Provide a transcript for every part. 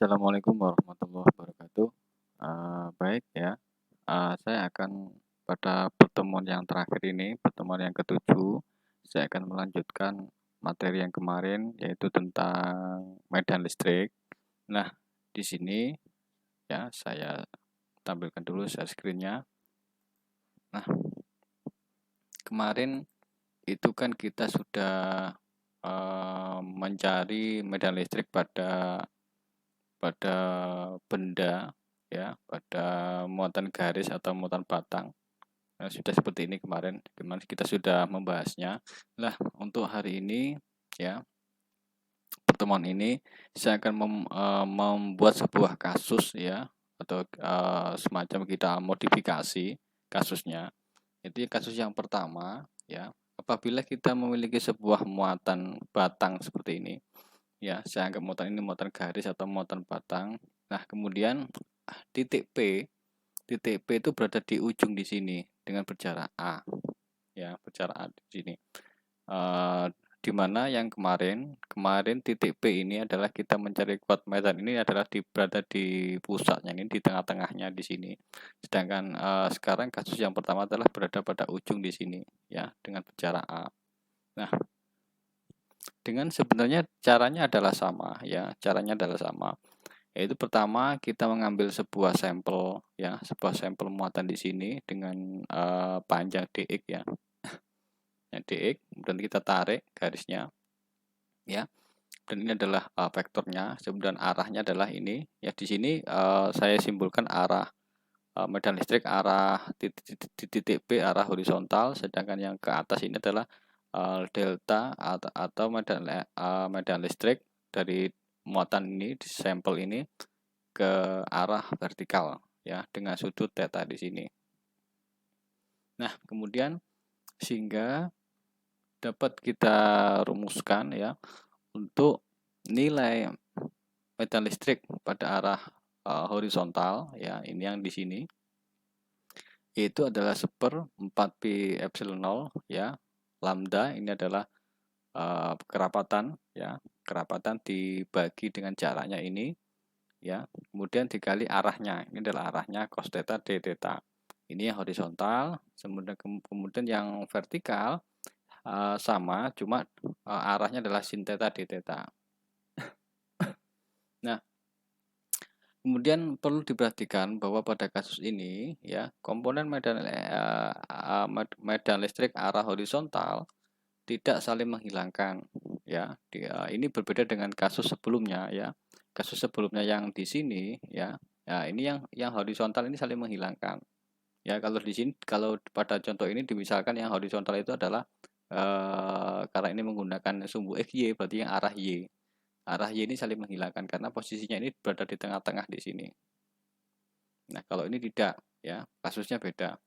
Assalamualaikum warahmatullahi wabarakatuh. Baik ya, saya akan pada pertemuan yang terakhir ini, pertemuan yang ketujuh, saya akan melanjutkan materi yang kemarin, yaitu tentang medan listrik. Nah, di sini ya saya tampilkan dulu share screen-nya. Nah, kemarin itu kan kita sudah mencari medan listrik pada benda ya, pada muatan garis atau muatan batang. Nah, sudah seperti ini kemarin kita sudah membahasnya. Nah, untuk hari ini ya, pertemuan ini saya akan membuat sebuah kasus ya, atau semacam kita modifikasi kasusnya. Jadi kasus yang pertama ya, apabila kita memiliki sebuah muatan batang seperti ini ya, saya anggap muatan ini muatan garis atau muatan batang. Nah, kemudian titik P itu berada di ujung di sini dengan berjarak A ya, berjarak A di sini. Di mana yang kemarin titik P ini adalah kita mencari kuat medan ini adalah berada di pusatnya ini, di tengah-tengahnya di sini. Sedangkan sekarang kasus yang pertama adalah berada pada ujung di sini ya, dengan berjarak A. Nah, dengan sebenarnya caranya adalah sama ya, yaitu pertama kita mengambil sebuah sampel ya, sebuah sampel muatan di sini dengan panjang dx ya, dx, kemudian kita tarik garisnya ya, dan ini adalah vektornya, kemudian arahnya adalah ini ya. Di sini saya simbolkan arah medan listrik, arah titik P arah horizontal, sedangkan yang ke atas ini adalah delta atau medan listrik dari muatan ini, di sampel ini ke arah vertikal ya, dengan sudut theta di sini. Nah, kemudian sehingga dapat kita rumuskan ya, untuk nilai medan listrik pada arah horizontal ya, ini yang di sini itu adalah 1/4 pi epsilon 0 ya, lambda ini adalah kerapatan ya, kerapatan dibagi dengan jaraknya ini ya, kemudian dikali arahnya, ini adalah arahnya cos theta d theta. Ini yang horizontal, kemudian yang vertikal sama, cuma arahnya adalah sin theta d theta. Nah, kemudian perlu diperhatikan bahwa pada kasus ini ya, komponen medan listrik arah horizontal tidak saling menghilangkan ya. Ini berbeda dengan kasus sebelumnya ya. Kasus sebelumnya yang di sini ya, ini yang horizontal ini saling menghilangkan. Ya, kalau di sini, kalau pada contoh ini dimisalkan yang horizontal itu adalah karena ini menggunakan sumbu XY, berarti yang arah Y. Arah Y ini saling menghilangkan karena posisinya ini berada di tengah-tengah di sini. Nah, kalau ini tidak ya, kasusnya beda.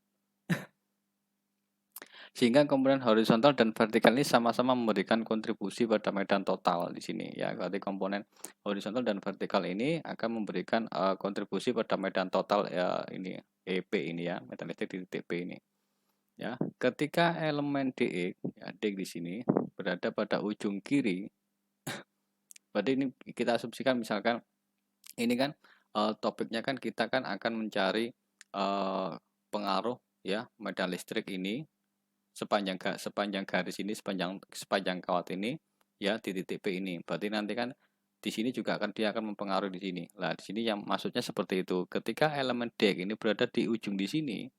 Sehingga komponen horizontal dan vertikal ini sama-sama memberikan kontribusi pada medan total di sini ya. Berarti komponen horizontal dan vertikal ini akan memberikan kontribusi pada medan total ya, ini EP ini ya, medan listrik di titik P ini. Ya, ketika elemen DX ya, DX di sini berada pada ujung kiri, berarti ini kita asumsikan misalkan ini kan topiknya kan kita kan akan mencari pengaruh ya medan listrik ini sepanjang garis ini, sepanjang kawat ini ya, di titik P ini. Berarti nanti kan di sini juga dia akan mempengaruhi di sini. Nah, di sini yang maksudnya seperti itu. Ketika elemen D ini berada di ujung di sini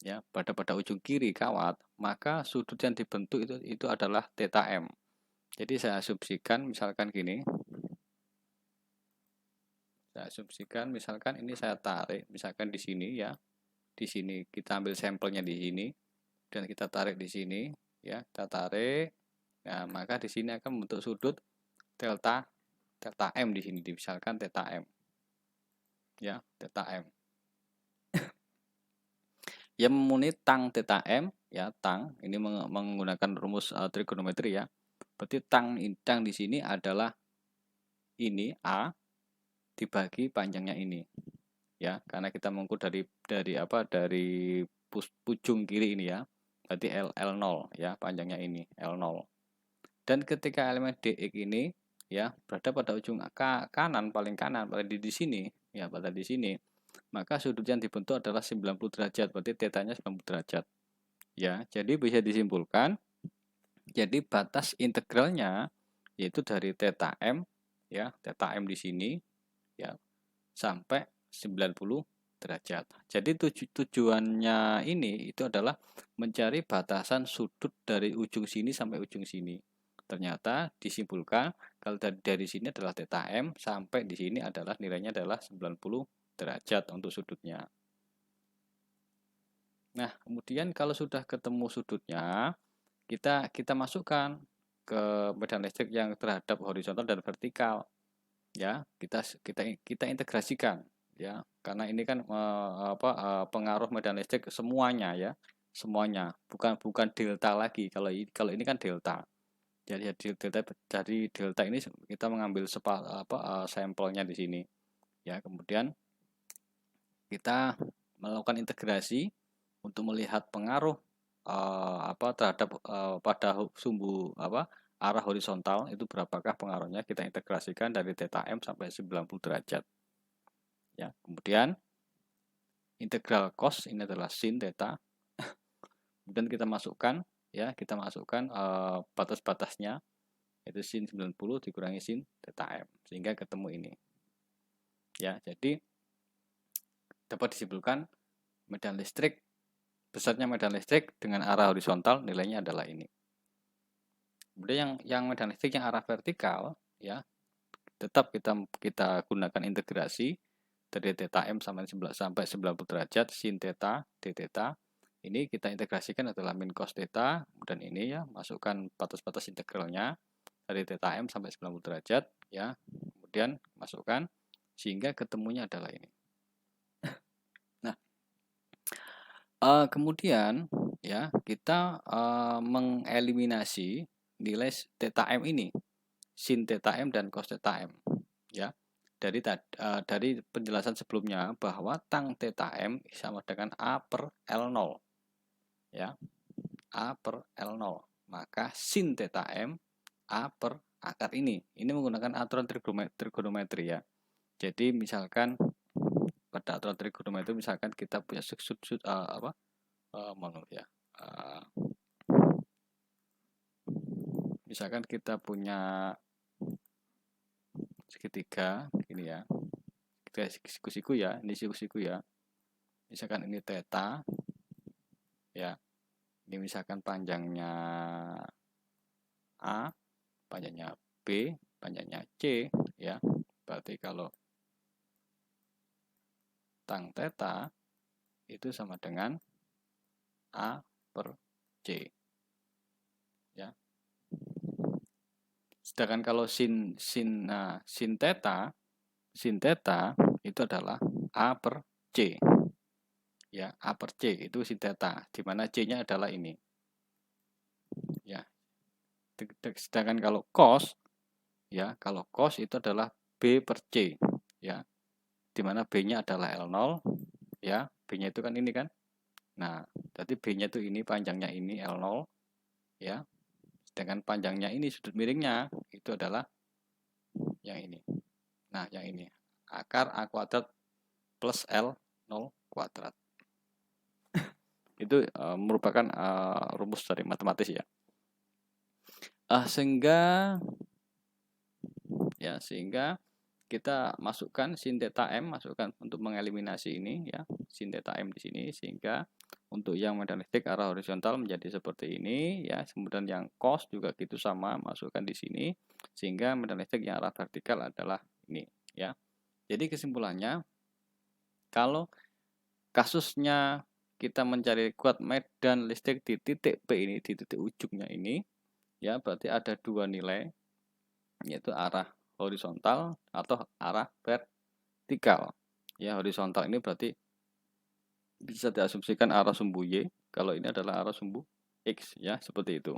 ya, pada ujung kiri kawat, maka sudut yang dibentuk itu adalah theta M. Jadi saya asumsikan misalkan gini. Saya asumsikan misalkan ini saya tarik misalkan di sini ya. Di sini kita ambil sampelnya di sini dan kita tarik di sini ya, kita tarik. Nah, maka di sini akan membentuk sudut delta M di sini, misalkan theta M. Ya, theta M. Yang memenuhi tang theta M ya, tang ini menggunakan rumus trigonometri ya. Berarti tang di sini adalah ini A dibagi panjangnya ini. Ya, karena kita mengukur dari ujung kiri ini ya. Berarti L0 ya, panjangnya ini L0. Dan ketika elemen DX ini ya berada pada ujung kanan, paling di sini ya, pada di sini, maka sudut yang dibentuk adalah 90 derajat, berarti tetanya 90 derajat ya. Jadi bisa disimpulkan, jadi batas integralnya yaitu dari theta m ya, theta m di sini ya sampai 90 derajat. Jadi tujuannya ini itu adalah mencari batasan sudut dari ujung sini sampai ujung sini. Ternyata disimpulkan kalau dari sini adalah theta m sampai di sini adalah nilainya adalah 90 derajat untuk sudutnya. Nah, kemudian kalau sudah ketemu sudutnya, kita masukkan ke medan listrik yang terhadap horizontal dan vertikal. Ya, kita integrasikan ya, karena ini kan pengaruh medan listrik semuanya ya, semuanya, bukan delta lagi. Kalau ini kan delta. Jadi dari delta ini kita mengambil sampelnya di sini. Ya, kemudian kita melakukan integrasi untuk melihat pengaruh terhadap pada sumbu arah horizontal itu berapakah pengaruhnya, kita integrasikan dari theta m sampai 90 derajat. Ya, kemudian integral cos ini adalah sin theta. Kemudian kita masukkan batas-batasnya yaitu sin 90 dikurangi sin theta m sehingga ketemu ini. Ya, jadi dapat disimpulkan besarnya medan listrik dengan arah horizontal nilainya adalah ini. Kemudian yang medan listrik yang arah vertikal ya, tetap kita gunakan integrasi dari theta m sampai 90 derajat sin theta d theta. Ini kita integrasikan adalah min cos theta, kemudian ini ya masukkan batas-batas integralnya dari theta m sampai 90 derajat ya. Kemudian masukkan sehingga ketemunya adalah ini. Nah, kemudian ya kita mengeliminasi nilai theta m ini, sin theta m dan cos theta m ya. Dari penjelasan sebelumnya bahwa tang theta m sama dengan A per L0 ya, A per L0, maka sin theta m A per akar ini menggunakan aturan trigonometri ya. Jadi misalkan pada aturan trigonometri misalkan kita punya misalkan kita punya segitiga gini ya, siku-siku ya, ini siku-siku ya, misalkan ini theta ya, ini misalkan panjangnya A, panjangnya B, panjangnya C ya, berarti kalau tang theta itu sama dengan A per C ya. Sedangkan kalau sin theta itu adalah A per C ya, A per C itu sin theta, di mana C-nya adalah ini ya. Sedangkan kalau cos ya, itu adalah B per C ya, di mana B-nya adalah L0 ya, B-nya itu kan ini kan. Nah, jadi B-nya itu ini, panjangnya ini L0 ya. Sedangkan panjangnya ini, sudut miringnya itu adalah yang ini. Nah, yang ini akar A kuadrat plus L0 kuadrat. Itu merupakan rumus dari matematis ya. Sehingga kita masukkan sin theta m, masukkan untuk mengeliminasi ini ya, sin theta m di sini, sehingga untuk yang medan listrik arah horizontal menjadi seperti ini ya. Kemudian yang cos juga gitu sama, masukkan di sini sehingga medan listrik yang arah vertikal adalah ini ya. Jadi kesimpulannya, kalau kasusnya kita mencari kuat medan listrik di titik P ini, di titik ujungnya ini ya, berarti ada dua nilai, yaitu arah horizontal atau arah vertikal ya. Horizontal ini berarti bisa diasumsikan arah sumbu Y, kalau ini adalah arah sumbu X ya, seperti itu.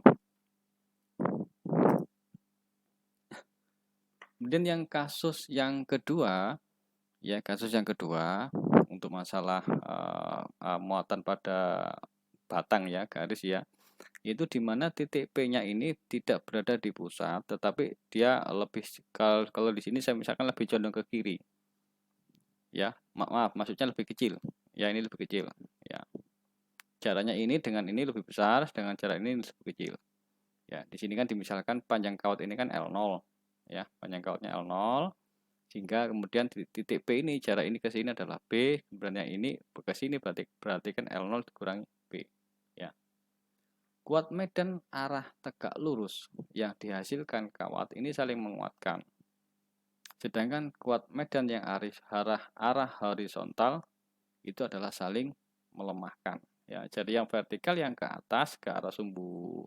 Kemudian yang kasus yang kedua ya, untuk masalah muatan pada batang ya, garis ya. yaitu di mana titik P-nya ini tidak berada di pusat, tetapi dia lebih, kalau di sini saya misalkan lebih condong ke kiri. Ya, maaf, maksudnya lebih kecil. Ya, ini lebih kecil. Ya, caranya ini dengan ini lebih besar, dengan cara ini lebih kecil. Ya, di sini kan dimisalkan panjang kawat ini kan L0. Ya, panjang kawatnya L0. Sehingga kemudian titik P ini, jarak ini ke sini adalah B, kemudian yang ini ke sini berarti kan L0 dikurangi B. Ya. Kuat medan arah tegak lurus yang dihasilkan kawat ini saling menguatkan. Sedangkan kuat medan yang arah horizontal itu adalah saling melemahkan. Ya, jadi yang vertikal yang ke atas ke arah sumbu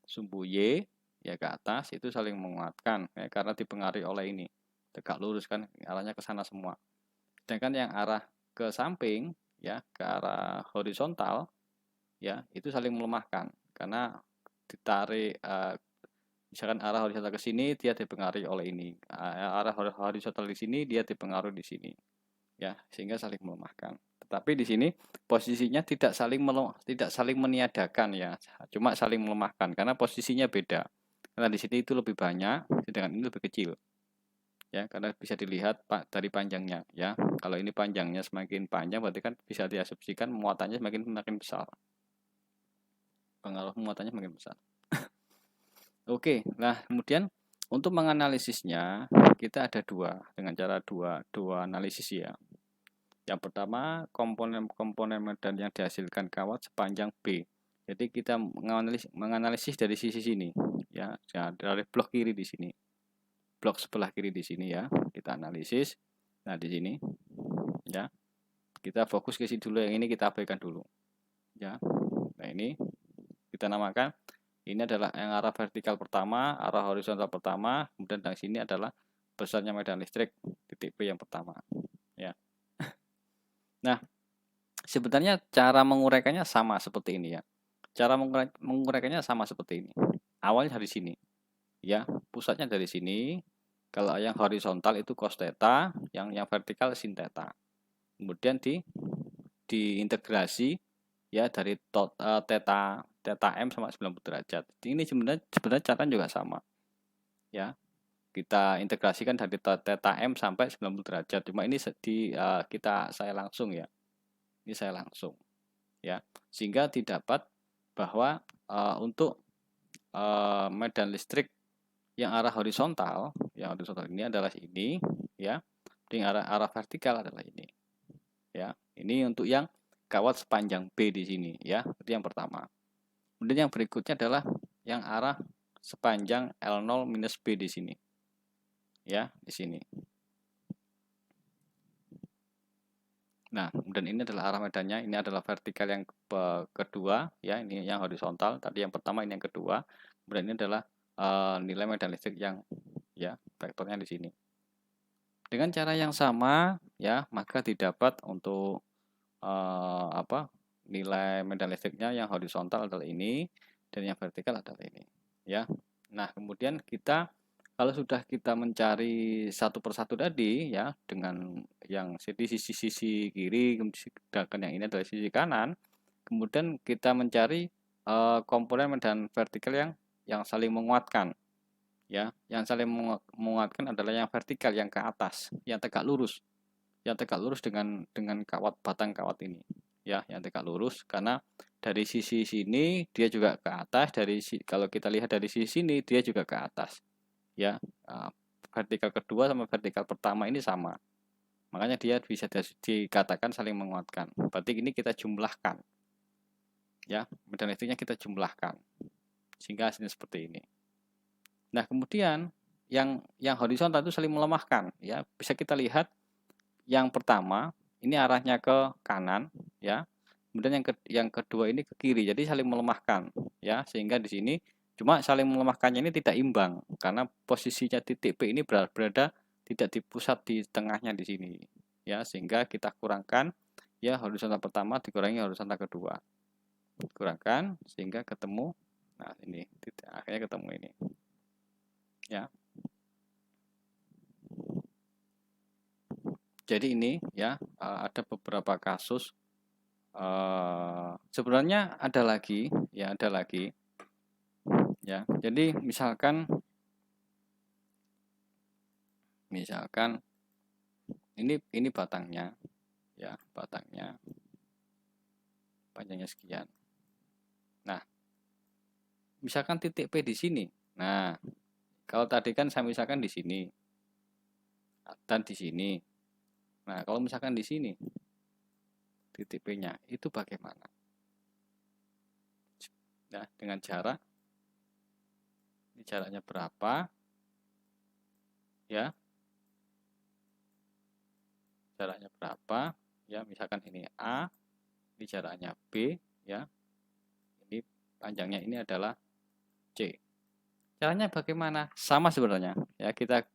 sumbu Y ya ke atas itu saling menguatkan ya, karena dipengaruhi oleh ini tegak lurus kan arahnya ke sana semua. Sedangkan yang arah ke samping ya ke arah horizontal ya itu saling melemahkan karena ditarik misalkan arah horizontal ke sini dia dipengaruhi oleh ini, arah horizontal di sini dia dipengaruhi di sini ya, sehingga saling melemahkan. Tetapi di sini posisinya tidak saling meniadakan ya, cuma saling melemahkan karena posisinya beda. Karena di sini itu lebih banyak, sedangkan ini lebih kecil. Ya, karena bisa dilihat dari panjangnya ya. Kalau ini panjangnya semakin panjang berarti kan bisa diasumsikan muatannya semakin besar. Pengaruh muatannya semakin besar. Oke, nah kemudian untuk menganalisisnya kita ada dengan cara dua analisis ya. Yang pertama komponen medan yang dihasilkan kawat sepanjang B. Jadi kita menganalisis dari sisi sini ya, dari blok kiri di sini. Blok sebelah kiri di sini ya, kita analisis. Nah, di sini ya. Kita fokus ke sini dulu, yang ini kita abaikan dulu. Ya. Nah, ini kita namakan ini adalah yang arah vertikal pertama, arah horizontal pertama, kemudian dari sini adalah besarnya medan listrik titik P yang pertama. Ya. Nah, sebenarnya cara menguraikannya sama seperti ini ya. Cara menguraikannya sama seperti ini. Awalnya dari sini. Ya, pusatnya dari sini. Kalau yang horizontal itu cos theta, yang vertikal sin theta. Kemudian diintegrasi ya dari theta m sama 90 derajat. Ini sebenarnya cara juga sama. Ya. Kita integrasikan dari theta m sampai 90 derajat. Cuma ini saya langsung ya. Ini saya langsung. Ya. Sehingga didapat bahwa untuk medan listrik yang arah horizontal, ini adalah ini, ya. Yang arah vertikal adalah ini, ya. Ini untuk yang kawat sepanjang B di sini, ya. Itu yang pertama. Kemudian yang berikutnya adalah yang arah sepanjang L0 minus B di sini, ya, di sini. Nah, kemudian ini adalah arah medannya, ini adalah vertikal yang kedua, ya, ini yang horizontal. Tadi yang pertama, ini yang kedua. Kemudian ini adalah nilai medan listrik yang ya vektornya di sini. Dengan cara yang sama ya, maka didapat untuk nilai medan listriknya yang horizontal adalah ini dan yang vertikal adalah ini ya. Nah, kemudian kalau sudah kita mencari satu persatu tadi ya dengan yang sisi kiri, sedangkan yang ini adalah sisi kanan, kemudian kita mencari komponen medan vertikal yang saling menguatkan. Ya, yang saling menguatkan adalah yang vertikal, yang ke atas, yang tegak lurus. Yang tegak lurus dengan batang kawat ini. Ya, yang tegak lurus karena dari sisi sini dia juga ke atas, kalau kita lihat dari sisi sini dia juga ke atas. Ya, vertikal kedua sama vertikal pertama ini sama. Makanya dia bisa dikatakan saling menguatkan. Berarti ini kita jumlahkan. Ya, medan listriknya kita jumlahkan. Sehingga hasilnya seperti ini. Nah, kemudian yang horizontal itu saling melemahkan ya. Bisa kita lihat yang pertama ini arahnya ke kanan ya. Kemudian yang kedua ini ke kiri. Jadi saling melemahkan ya, sehingga di sini cuma saling melemahkannya ini tidak imbang karena posisinya titik P ini berada tidak di pusat, di tengahnya di sini ya, sehingga kita kurangkan ya horizontal pertama dikurangi horizontal kedua. Kurangkan sehingga ketemu, nah ini akhirnya ketemu ini. Ya. Jadi ini ya ada beberapa kasus sebenarnya ada lagi ya, ya. Jadi misalkan ini batangnya ya, batangnya panjangnya sekian. Nah, misalkan titik P di sini. Nah, kalau tadi kan saya misalkan di sini dan di sini. Nah, kalau misalkan di sini titik P-nya itu bagaimana? Nah, dengan jarak, ini jaraknya berapa? Ya, jaraknya berapa? Ya, misalkan ini A, ini jaraknya B, ya. Ini panjangnya ini adalah C. Caranya bagaimana? Sama sebenarnya. Ya, kita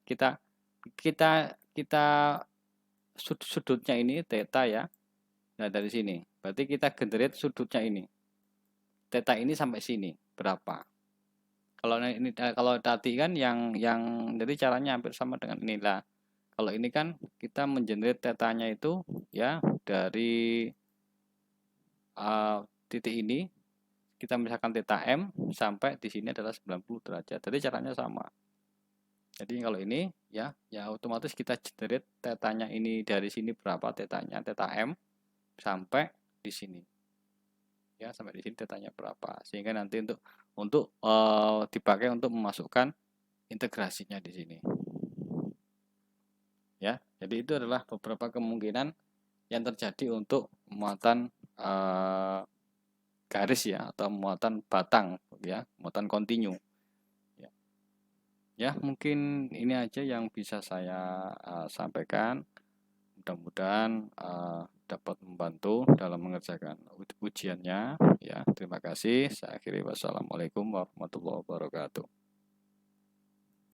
sudutnya ini theta ya. Nah, dari sini. Berarti kita generate sudutnya ini. Theta ini sampai sini berapa? Kalau tadi kan yang jadi caranya hampir sama dengan inilah. Kalau ini kan kita mengenerate tetanya itu ya dari titik ini kita misalkan theta M sampai di sini adalah 90 derajat. Jadi caranya sama. Jadi kalau ini ya otomatis kita generate tetanya ini dari sini berapa tetanya, theta M sampai di sini. Ya, sampai di sini tetanya berapa. Sehingga nanti untuk dipakai untuk memasukkan integrasinya di sini. Ya, jadi itu adalah beberapa kemungkinan yang terjadi untuk muatan garis ya, atau muatan batang ya, muatan kontinu. Ya, mungkin ini aja yang bisa saya sampaikan. Mudah-mudahan dapat membantu dalam mengerjakan ujiannya. Ya, terima kasih. Saya akhiri. Wassalamualaikum warahmatullahi wabarakatuh.